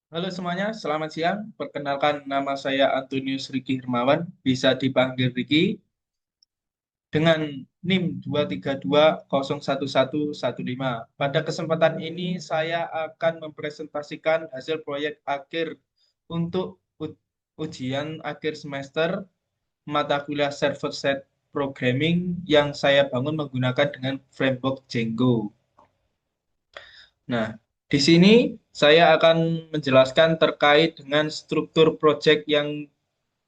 Halo semuanya, selamat siang. Perkenalkan nama saya Antonius Riki Hermawan, bisa dipanggil Riki dengan NIM 232011115. Pada kesempatan ini saya akan mempresentasikan hasil proyek akhir untuk ujian akhir semester mata kuliah server-side programming yang saya bangun menggunakan dengan framework Django. Nah, di sini saya akan menjelaskan terkait dengan struktur project yang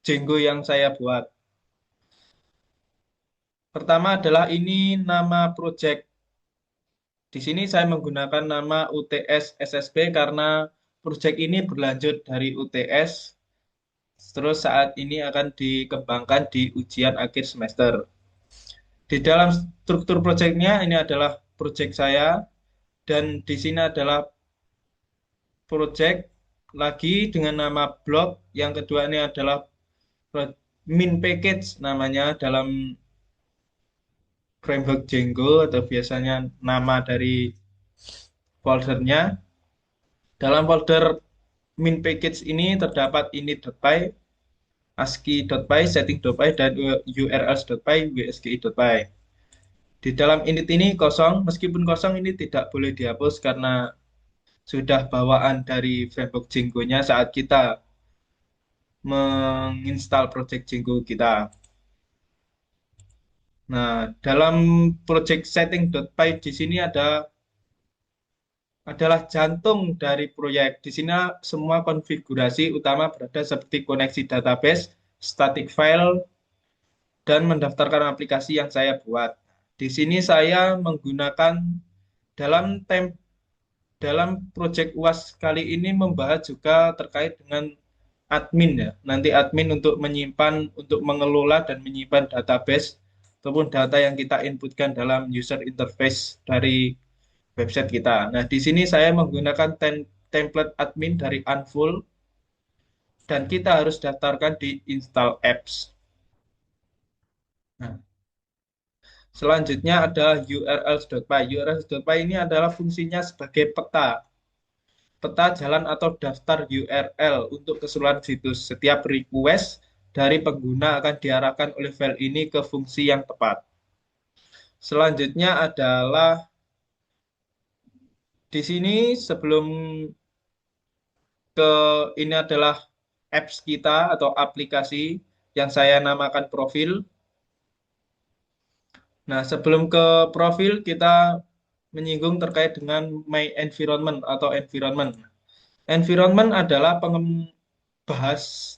Django yang saya buat. Pertama adalah ini nama project. Di sini saya menggunakan nama UTS SSB karena project ini berlanjut dari UTS, terus saat ini akan dikembangkan di ujian akhir semester. Di dalam struktur projectnya ini adalah project saya, dan di sini adalah project lagi dengan nama blog. Yang kedua ini adalah min package namanya dalam framework Django atau biasanya nama dari foldernya. Dalam folder min package ini terdapat init.py, ASCII.py, setting.py, dan urls.py, wsgi.py. Di dalam init ini kosong, meskipun kosong ini tidak boleh dihapus karena sudah bawaan dari framework Django-nya saat kita menginstal project Django kita. Nah, dalam project setting.py di sini adalah jantung dari proyek. Di sini semua konfigurasi utama berada seperti koneksi database, static file, dan mendaftarkan aplikasi yang saya buat. Di sini saya menggunakan dalam dalam proyek UAS kali ini membahas juga terkait dengan admin ya. Nanti admin untuk menyimpan, untuk mengelola dan menyimpan database ataupun data yang kita inputkan dalam user interface dari website kita. Nah, di sini saya menggunakan template admin dari Unfold dan kita harus daftarkan di install apps. Nah, selanjutnya ada urls.py. Urls.py ini adalah fungsinya sebagai peta, peta jalan atau daftar URL untuk keseluruhan situs. Setiap request dari pengguna akan diarahkan oleh file ini ke fungsi yang tepat. Selanjutnya adalah di sini sebelum ke ini adalah apps kita atau aplikasi yang saya namakan profil. Nah, sebelum ke profil, kita menyinggung terkait dengan my environment atau environment. Environment adalah bahas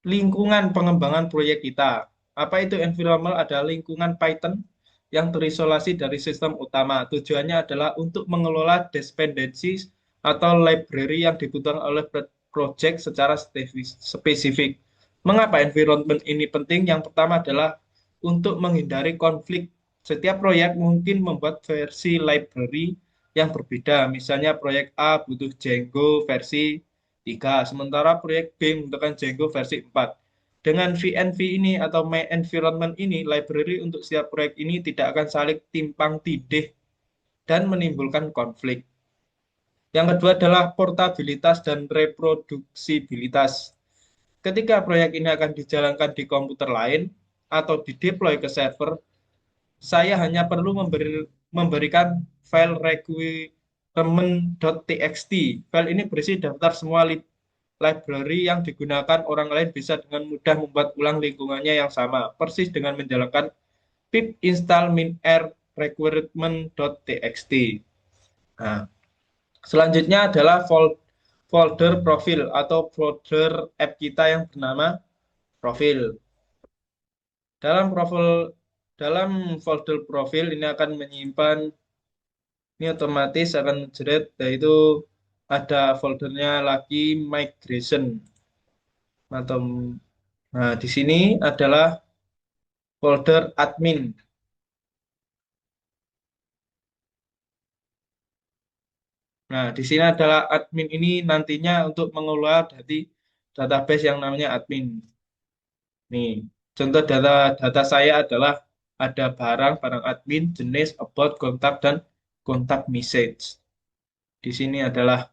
lingkungan pengembangan proyek kita. Apa itu environment? Adalah lingkungan Python yang terisolasi dari sistem utama. Tujuannya adalah untuk mengelola dependencies atau library yang dibutuhkan oleh project secara spesifik. Mengapa environment ini penting? Yang pertama adalah untuk menghindari konflik. Setiap proyek mungkin membuat versi library yang berbeda. Misalnya proyek A butuh Django versi 3, sementara proyek B membutuhkan Django versi 4. Dengan VNV ini atau My Environment ini, library untuk setiap proyek ini tidak akan saling timpang tindih dan menimbulkan konflik. Yang kedua adalah portabilitas dan reproduksibilitas. Ketika proyek ini akan dijalankan di komputer lain atau dideploy ke server, saya hanya perlu memberikan file requirement.txt. File ini berisi daftar semua library yang digunakan orang lain bisa dengan mudah membuat ulang lingkungannya yang sama, persis dengan menjalankan pip install min-r requirement.txt. Nah, selanjutnya adalah folder profil atau folder app kita yang bernama profil. Dalam profil dalam folder profil ini akan menyimpan, ini otomatis akan menjerat, yaitu ada foldernya lagi migration atau nah di sini adalah folder admin. Nah, di sini adalah admin ini nantinya untuk mengelola dari database yang namanya admin. Nih, contoh data saya adalah ada barang, barang admin, jenis, about, kontak, dan kontak message. Di sini adalah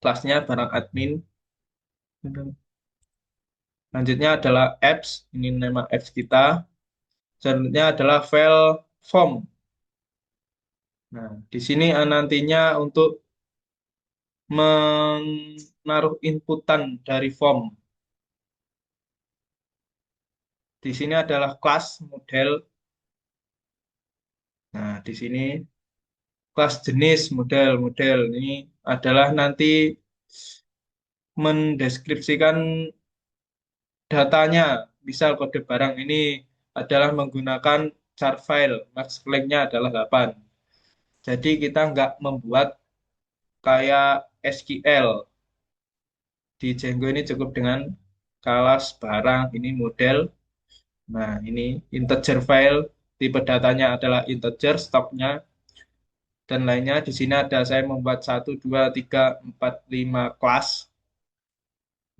kelasnya barang admin. Selanjutnya adalah apps, ini nama apps kita. Selanjutnya adalah file form. Nah, di sini nantinya untuk menaruh inputan dari form. Di sini adalah kelas model. Nah, di sini kelas jenis model-model ini adalah nanti mendeskripsikan datanya. Misal kode barang ini adalah menggunakan char file, max length-nya adalah 8. Jadi kita nggak membuat kayak SQL. Di Django ini cukup dengan kelas barang, ini model. Nah, ini integer file, tipe datanya adalah integer, stoknya, dan lainnya. Di sini ada saya membuat 1, 2, 3, 4, 5 kelas.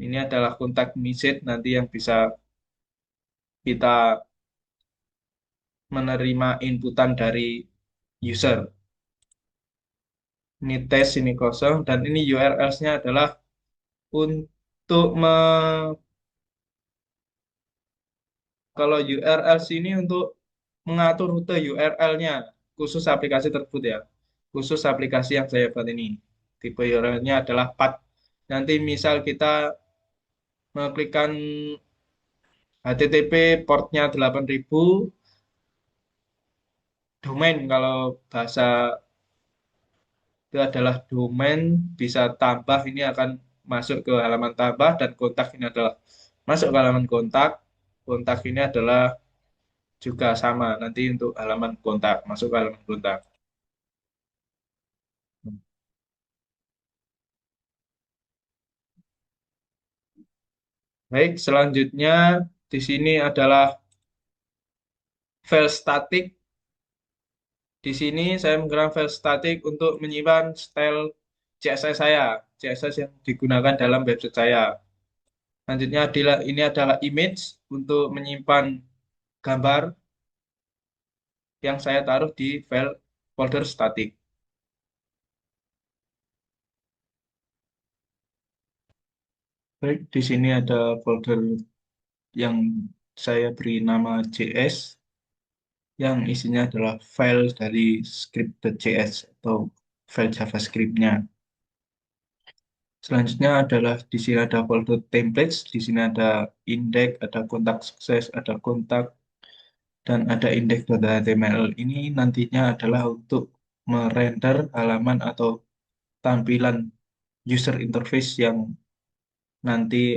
Ini adalah kontak message nanti yang bisa kita menerima inputan dari user. Ini tes, ini kosong, dan ini URL-nya adalah untuk kalau URL sini untuk mengatur rute URL-nya khusus aplikasi tersebut ya. Khusus aplikasi yang saya buat ini. Tipe URL-nya adalah path. Nanti misal kita mengklikkan HTTP portnya 8000 domain kalau bahasa itu adalah domain bisa tambah ini akan masuk ke halaman tambah dan kontak ini adalah masuk ke halaman kontak. Kontak ini adalah juga sama nanti untuk halaman kontak, masuk ke halaman kontak. Baik, selanjutnya di sini adalah file static. Di sini saya menggunakan file static untuk menyimpan style CSS saya, CSS yang digunakan dalam website saya. Selanjutnya adalah ini adalah image untuk menyimpan gambar yang saya taruh di file folder static. Baik, di sini ada folder yang saya beri nama JS yang isinya adalah file dari script.js atau file JavaScript-nya. Selanjutnya adalah di sini ada folder templates, di sini ada index, ada kontak sukses, ada kontak, dan ada index.html. Ini nantinya adalah untuk merender halaman atau tampilan user interface yang nanti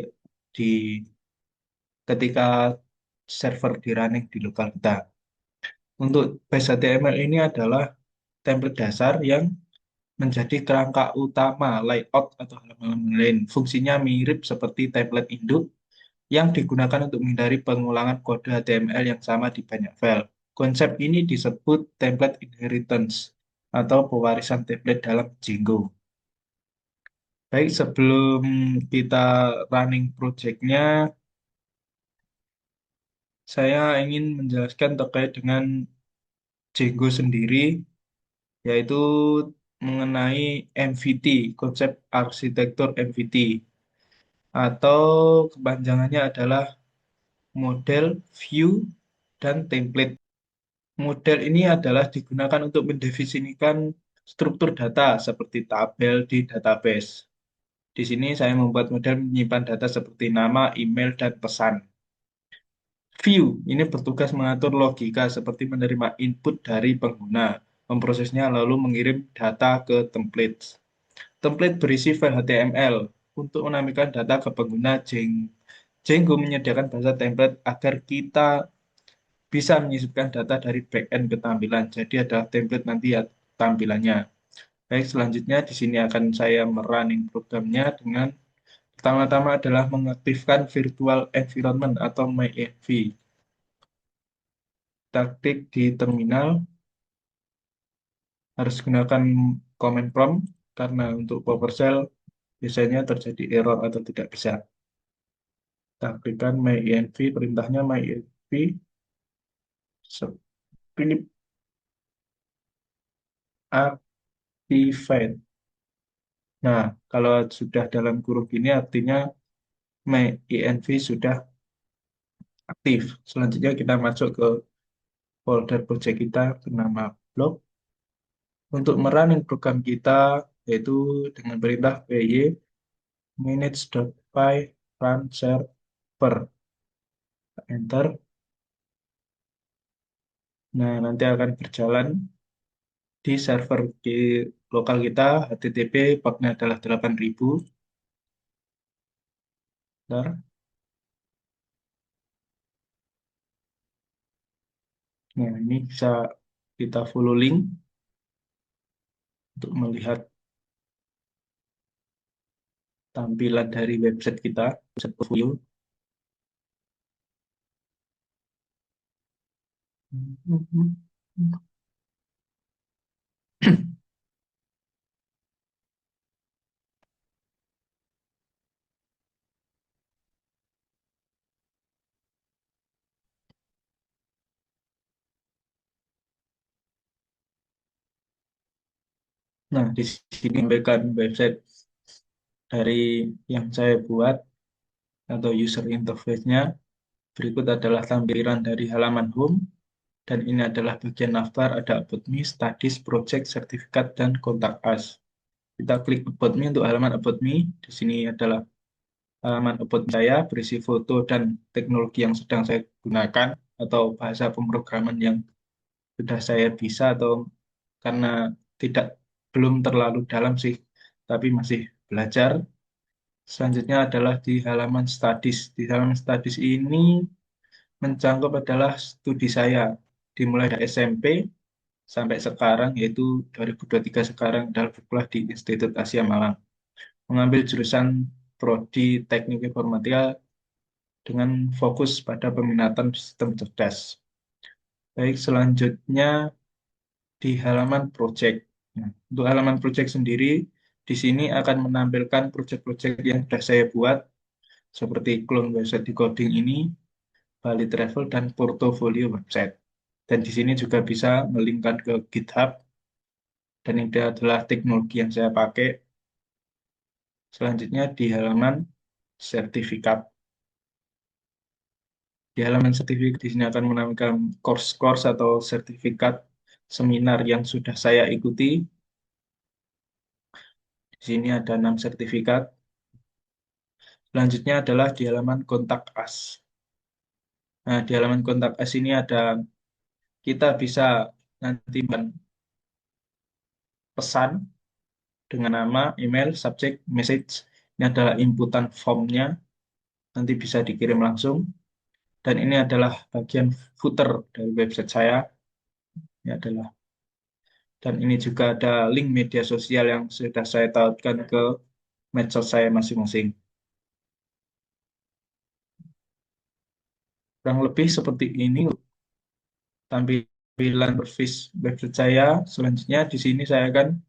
di ketika server di running di lokal kita. Untuk base HTML ini adalah template dasar yang menjadi kerangka utama layout atau halaman lain. Fungsinya mirip seperti template induk yang digunakan untuk menghindari pengulangan kode HTML yang sama di banyak file. Konsep ini disebut template inheritance atau pewarisan template dalam Django. Baik, sebelum kita running project-nya, saya ingin menjelaskan terkait dengan Django sendiri, yaitu mengenai MVT, konsep arsitektur MVT, atau kepanjangannya adalah model, view, dan template. Model ini adalah digunakan untuk mendefinisikan struktur data seperti tabel di database. Di sini saya membuat model menyimpan data seperti nama, email, dan pesan. View ini bertugas mengatur logika seperti menerima input dari pengguna, memprosesnya lalu mengirim data ke template. Template berisi file HTML untuk menampilkan data ke pengguna. Django menyediakan bahasa template agar kita bisa menyisipkan data dari backend ke tampilan. Jadi ada template nanti ya tampilannya. Baik, selanjutnya di sini akan saya merunning programnya dengan pertama-tama adalah mengaktifkan virtual environment atau MyEnv. Taktik di terminal harus gunakan command prompt karena untuk PowerShell biasanya terjadi error atau tidak bisa. Kita MyEnv, perintahnya MyEnv script activate. Nah, kalau sudah dalam kurung ini artinya My INV sudah aktif. Selanjutnya kita masuk ke folder project kita bernama blog. Untuk merunning program kita yaitu dengan perintah py manage.py run server. Enter. Nah, nanti akan berjalan di server di lokal kita HTTP portnya adalah 8000. Bentar. Nah, ini bisa kita follow link untuk melihat tampilan dari website kita, website portfolio. Nah, di sini memberikan website dari yang saya buat atau user interface-nya. Berikut adalah tampilan dari halaman home, dan ini adalah bagian daftar, ada About Me, Studies, Project, Sertifikat, dan Contact Us. Kita klik About Me untuk halaman About Me. Di sini adalah halaman About saya, berisi foto dan teknologi yang sedang saya gunakan, atau bahasa pemrograman yang sudah saya bisa, atau karena tidak belum terlalu dalam sih, tapi masih belajar. Selanjutnya adalah di halaman Studies. Di halaman Studies ini mencangkup adalah studi saya, dimulai dari SMP sampai sekarang, yaitu 2023 sekarang adalah berkuliah di Institut Asia Malang. Mengambil jurusan Prodi Teknik Informatika dengan fokus pada peminatan sistem cerdas. Baik, selanjutnya di halaman project. Nah, untuk halaman project sendiri, di sini akan menampilkan project-project yang sudah saya buat, seperti clone website decoding ini, Bali Travel, dan portofolio website. Dan di sini juga bisa melingkan ke GitHub, dan ini adalah teknologi yang saya pakai. Selanjutnya di halaman sertifikat. Di halaman sertifikat di sini akan menampilkan course-course atau sertifikat seminar yang sudah saya ikuti. Di sini ada 6 sertifikat. Selanjutnya adalah di halaman kontak us. Nah, di halaman kontak us ini ada, kita bisa nanti pesan dengan nama, email, subject, message. Ini adalah inputan formnya, nanti bisa dikirim langsung. Dan ini adalah bagian footer dari website saya. Ini adalah, dan ini juga ada link media sosial yang sudah saya tautkan ke medsos saya masing-masing. Kurang lebih seperti ini tampilan bervis website saya. Selanjutnya di sini saya akan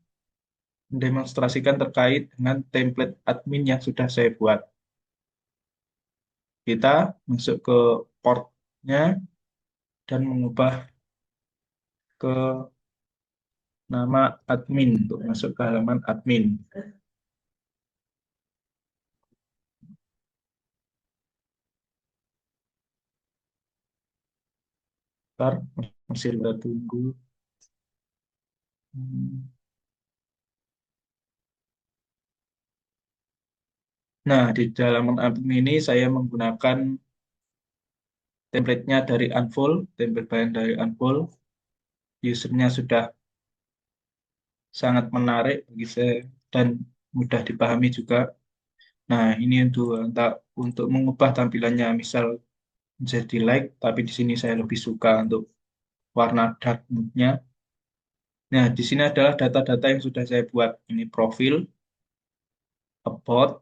mendemonstrasikan terkait dengan template admin yang sudah saya buat. Kita masuk ke portnya dan mengubah ke nama admin untuk masuk ke halaman admin. Ntar masih kita tunggu. Hmm. Nah, di dalam admin ini saya menggunakan template-nya dari Unfold, template bahan dari Unfold. Usernya sudah sangat menarik bagi saya dan mudah dipahami juga. Nah, ini untuk mengubah tampilannya, misal menjadi light, tapi di sini saya lebih suka untuk warna dark mode-nya. Nah, di sini adalah data-data yang sudah saya buat. Ini profil, about,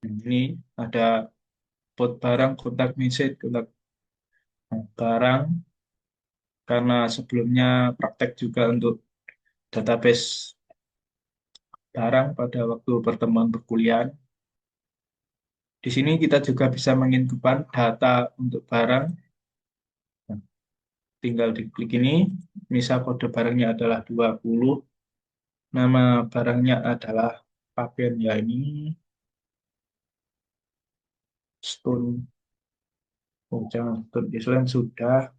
ini ada about barang, kontak message, kontak barang, karena sebelumnya praktek juga untuk database barang pada waktu pertemuan perkuliahan. Di sini kita juga bisa menginputkan data untuk barang. Nah, tinggal diklik ini, misal kode barangnya adalah 20, Nama barangnya adalah Papen ya ini stone. Oh, jangan stone Island sudah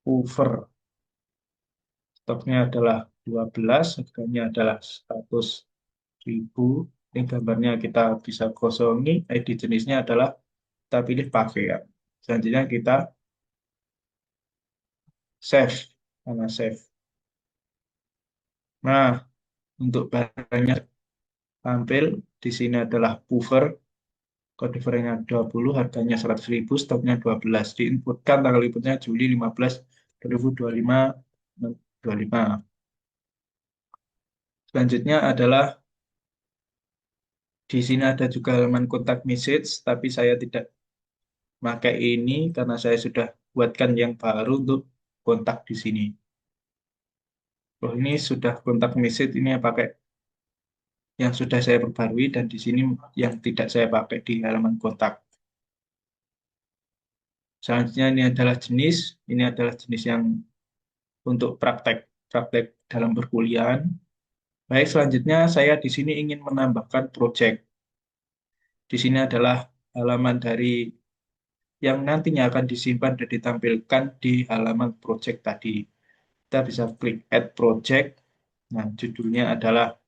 over. Stoknya adalah 12, harganya adalah 100.000. Ini gambarnya kita bisa kosongi. ID jenisnya adalah kita pilih pakaian. Selanjutnya kita save. Karena save. Nah, untuk barangnya tampil di sini adalah pulver. Kode referensinya 20, harganya 100.000, stoknya 12. Diinputkan tanggal inputnya Juli 15, 2025. 25. Selanjutnya adalah di sini ada juga halaman kontak message, tapi saya tidak pakai ini karena saya sudah buatkan yang baru untuk kontak di sini. Oh, ini sudah kontak message, ini yang pakai yang sudah saya perbarui dan di sini yang tidak saya pakai di halaman kontak. Selanjutnya ini adalah jenis yang untuk praktek praktek dalam perkuliahan. Baik, selanjutnya saya di sini ingin menambahkan project. Di sini adalah halaman dari yang nantinya akan disimpan dan ditampilkan di halaman project tadi. Kita bisa klik Add Project. Nah, judulnya adalah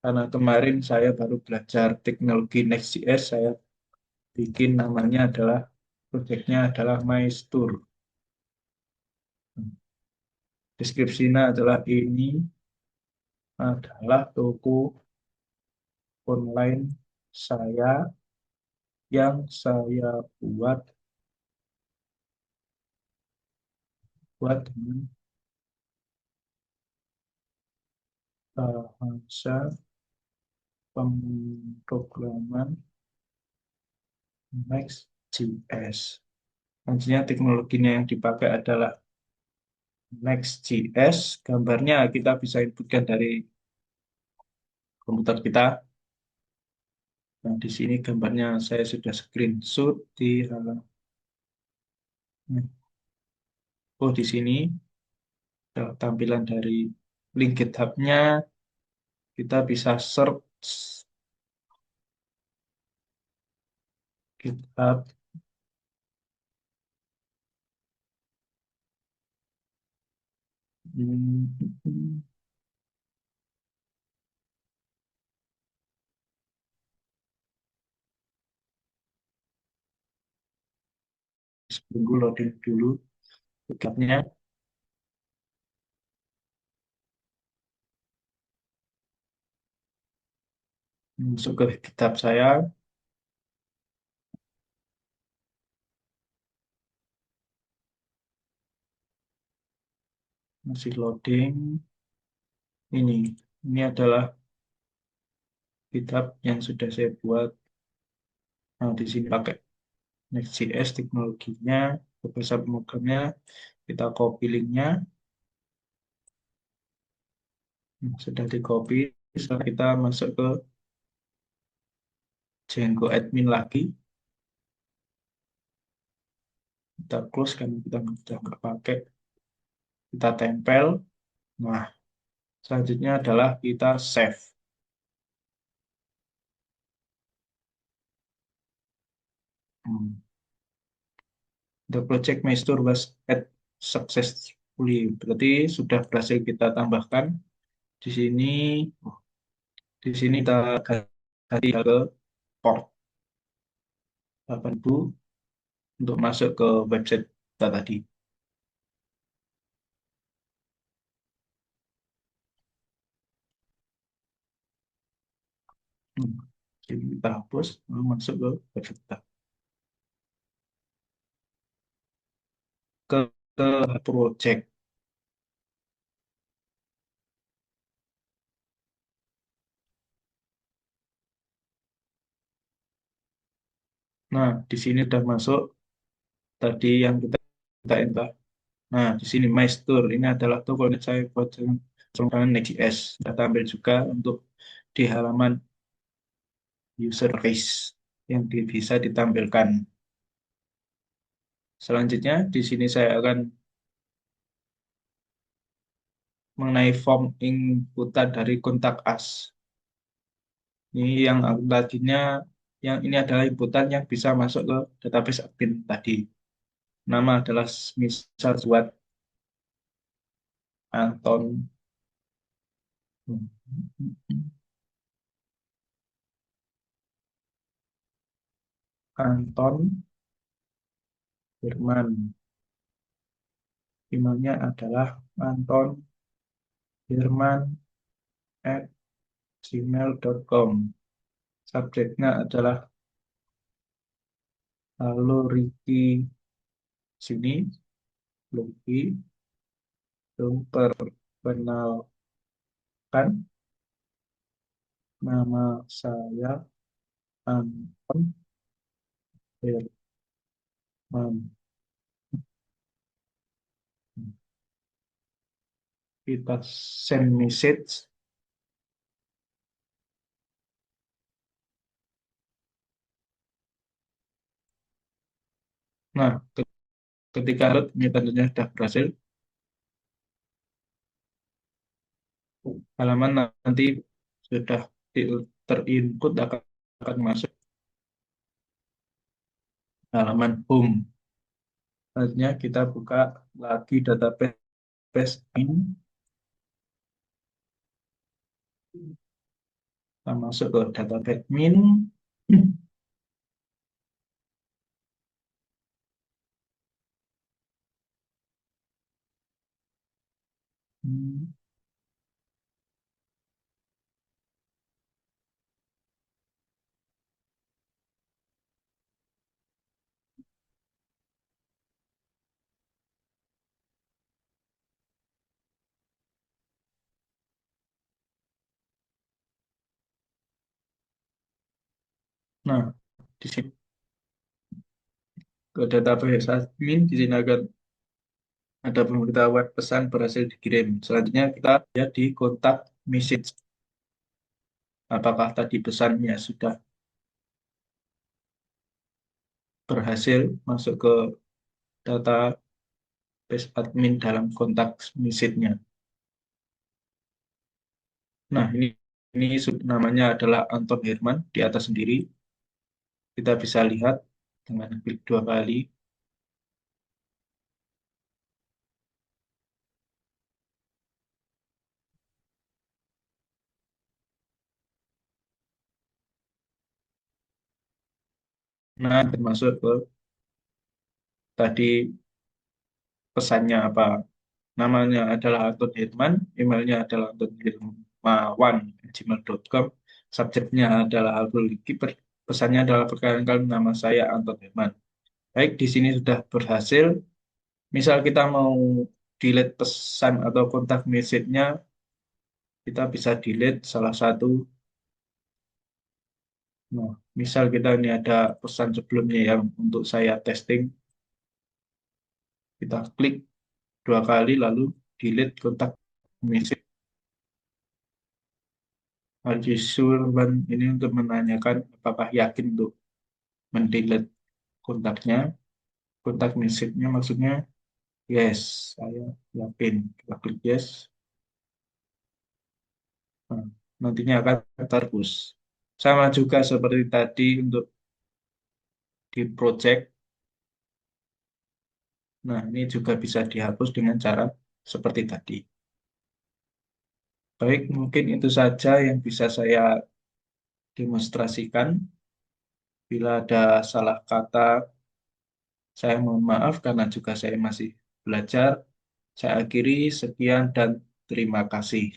karena kemarin saya baru belajar teknologi Next.js, saya bikin namanya adalah projectnya adalah My Store. Deskripsinya adalah ini adalah toko online saya yang saya buat dengan bahasa pemrograman Next.js. Nantinya teknologinya yang dipakai adalah Next.js. Gambarnya kita bisa inputkan dari komputer kita. Nah, di sini gambarnya saya sudah screenshot di halaman. Oh, di sini ada tampilan dari link GitHub-nya. Kita bisa search GitHub. Hmm, Tunggu loading dulu GitHub-nya. Masuk ke GitHub saya. Masih loading. Ini. Ini adalah GitHub yang sudah saya buat. Nah, di sini pakai Next.js teknologinya, bahasa pemrogramannya, kita copy linknya. Nah, sudah di copy, setelah kita masuk ke Django admin lagi, kita close karena kita sudah nggak pakai, kita tempel. Nah, selanjutnya adalah kita save. Hmm. The project master was add successfully. Berarti sudah berhasil kita tambahkan. Di sini, di sini kita ganti ke port 8000 untuk masuk ke website kita tadi. Hmm. Jadi kita hapus, lalu masuk ke website kita. Ke project. Nah, di sini sudah masuk tadi yang kita enter. Nah, di sini My Store. Ini adalah toko yang saya buat dengan Next.js. Sudah tampil juga untuk di halaman user base yang bisa ditampilkan. Selanjutnya, di sini saya akan mengenai form inputan dari kontak us. Ini yang tadinya, yang ini adalah inputan yang bisa masuk ke database admin tadi. Nama adalah misal buat Anton. Anton Firman. Emailnya adalah Anton Firman at gmail.com. Subjeknya adalah halo Ricky, sini Lucky belum perkenalkan, nama saya Anton Firman. Kita send message. Nah, ketika ini tandanya sudah berhasil, halaman nanti sudah terinput akan masuk halaman home. Selanjutnya kita buka lagi database in, kita masuk ke database admin. Nah, di sini ke database admin, di sini ada pemberitahuan pesan berhasil dikirim. Selanjutnya kita lihat di kontak message. Apakah tadi pesannya sudah berhasil masuk ke database admin dalam kontak message-nya. Nah, ini namanya adalah Anton Herman di atas sendiri. Kita bisa lihat dengan klik 2 kali. Nah, termasuk ke tadi pesannya apa. Namanya adalah Anton Herman, emailnya adalah antonhermawan@gmail.com, subjeknya adalah Abdul Kiper, pesannya adalah perkenalkan nama saya Anton Herman. Baik, di sini sudah berhasil. Misal kita mau delete pesan atau kontak message-nya, kita bisa delete salah satu. Nah, misal kita ini ada pesan sebelumnya yang untuk saya testing, kita klik 2 kali lalu delete kontak message. Haji Surban ini untuk menanyakan apakah yakin untuk mendelete kontaknya, kontak message-nya maksudnya yes, saya yakin. Kita klik yes. Nah, nantinya akan terhapus. Sama juga seperti tadi untuk di project. Nah, ini juga bisa dihapus dengan cara seperti tadi. Baik, mungkin itu saja yang bisa saya demonstrasikan. Bila ada salah kata, saya mohon maaf karena juga saya masih belajar. Saya akhiri, sekian dan terima kasih.